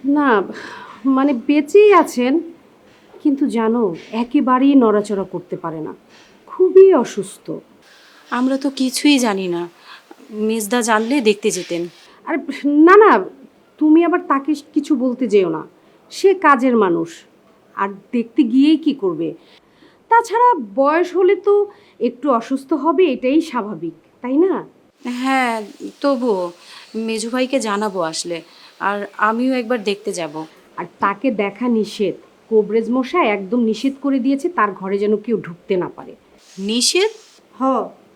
না, মানে বেঁচেই আছেন, কিন্তু জানো একেবারেই নড়াচড়া করতে পারে না, খুবই অসুস্থ। আমরা তো কিছুই জানি না, মেজদা জানলে দেখতে যেতেন। আর না না, তুমি আবার তাকে কিছু বলতে যেও না, সে কাজের মানুষ, আর দেখতে গিয়েই কি করবে। তাছাড়া বয়স হলে তো একটু অসুস্থ হবে, এটাই স্বাভাবিক, তাই না? হ্যাঁ, তবুও মেজু ভাইকে জানাবো আসলে, আর আমিও একবার দেখতে যাব। আর তাকে দেখা নিষেধ, কোবরেজ মশাই একদম নিষেধ করে দিয়েছে, তার ঘরে যেন কেউ ঢুকতে না পারে। নিষেধ? হ,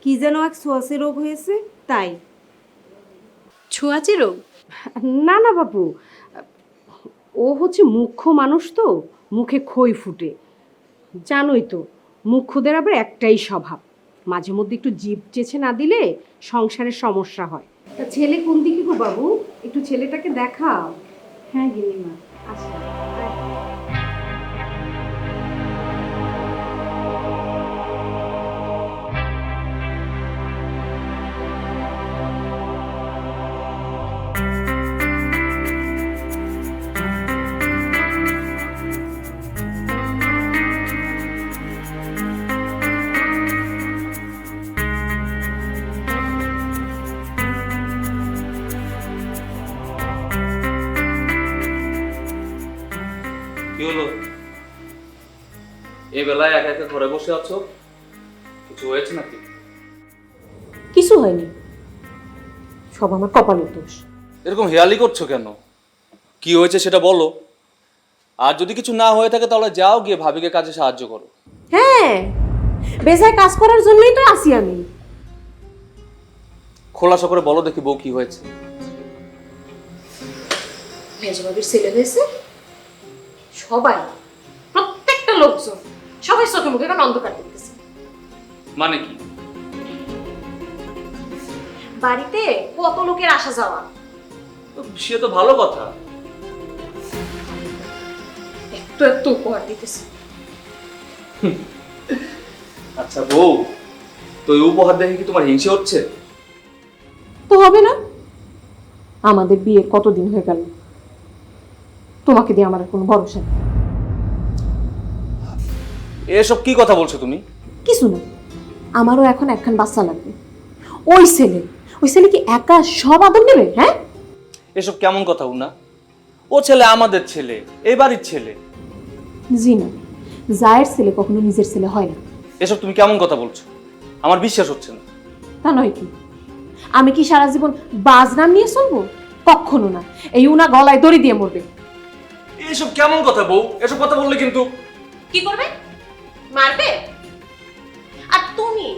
কি যেন এক ছোঁয়াচে রোগ হয়েছে তাই। ছোঁয়াচে রোগ? না না বাপু, ও হচ্ছে মুখ্য মানুষ তো, মুখে খই ফুটে, জানোই তো, মুখ্যদের আবার একটাই স্বভাব, মাঝে মধ্যে একটু জিভ চেছে না দিলে সংসারের সমস্যা হয়। তা ছেলে কোন দিকে গো বাবু, একটু ছেলেটাকে দেখাও। হ্যাঁ গিনিমা। আচ্ছা। কি হলো? এই বেলায় একা একা ঘরে বসে আছো, কিছু হয়েছে নাকি? কিছু হয়নি, সব আমার কপালের দোষ। এরকম হেয়ালি করছো কেন? কি হয়েছে সেটা বলো। আর যদি কিছু না হয়ে থাকে তাহলে যাও গিয়ে ভাবিকে কাজে সাহায্য করো। হ্যাঁ, বেজায় কাজ করার জন্যই তো আসি আমি। খোলাসা করে বলো দেখি বউ কি হয়েছে। মেজবাবির ছেলে হয়েছে, সবাই, প্রত্যেকটা লোকজন, সবাই চোখে মুখে এখন অন্ধকার দেখতেছে। মানে কি? বাড়িতে কত লোকের আসা যাওয়া, সে তো ভালো কথা। একটু একটু উপহার দিতেছে। আচ্ছা বউ, তো এই উপহার দেখে কি তোমার হিংসে হচ্ছে? তো হবে না, আমাদের বিয়ের কতদিন হয়ে গেল, তোমাকে দিয়ে আমার আর কোনো ভরসা নেই। এসব কি কথা বলছো তুমি? কিছু না, আমারও এখন একখান বাচ্চা লাগবে। ওই ছেলে কি একা সব আদর নেবে? হ্যাঁ, এসব কেমন কথা উনা? ও ছেলে আমাদের ছেলে, এই বাড়ির ছেলে। জি না, জায়ের ছেলে কখনো নিজের ছেলে হয় না। এসব তুমি কেমন কথা বলছো? আমার বিশ্বাস হচ্ছে না। তা নয় কি, আমি কি সারা জীবন বাজ নাম নিয়ে চলবো? কখনো না, এই উনা গলায় দড়ি দিয়ে মরবে। এসব কেমন কথা বউ? এসব কথা বললে কিন্তু। কি করবে? মারবে? আর তুমি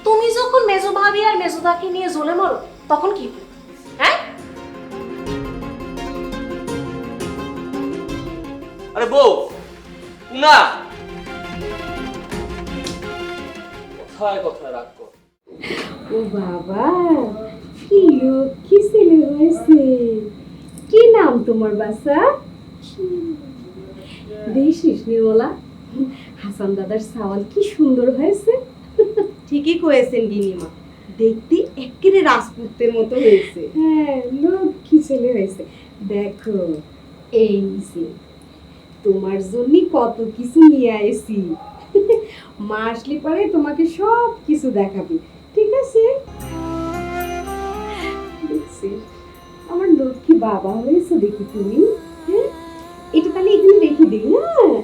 তুমি যখন মেজো ভাবি আর মেজোদাকে নিয়ে জ্বলে মরো, তখন কি হবে? হ্যাঁ, আরে বউ, উনা কথায় কথায় রাগ কর। ও বাবা, কি লক্ষ্মী ছেলে হয়েছে। কি নাম তোমার বাচ্চা? দেখিস নিওলা, হাসান দাদার সাওয়াল কি সুন্দর হয়েছে। ঠিকই কয়েছেন গিনিমা, দেখতে একেবারে রাজপুতের মতো হয়েছে। হ্যাঁ, লক্ষ্মী ছেলে হয়েছে। দেখো, এই যে তোমার জন্য কত কিছু নিয়ে আইছি, মা আসলে পরে তোমাকে সব কিছু দেখাবি, ঠিক আছে? দেখছিস আমার লক্ষ্মী বাবা হয়েছে, দেখি তুমি। হ্যাঁ, এটা তাহলে এখানে রেখে দিই, হ্যাঁ?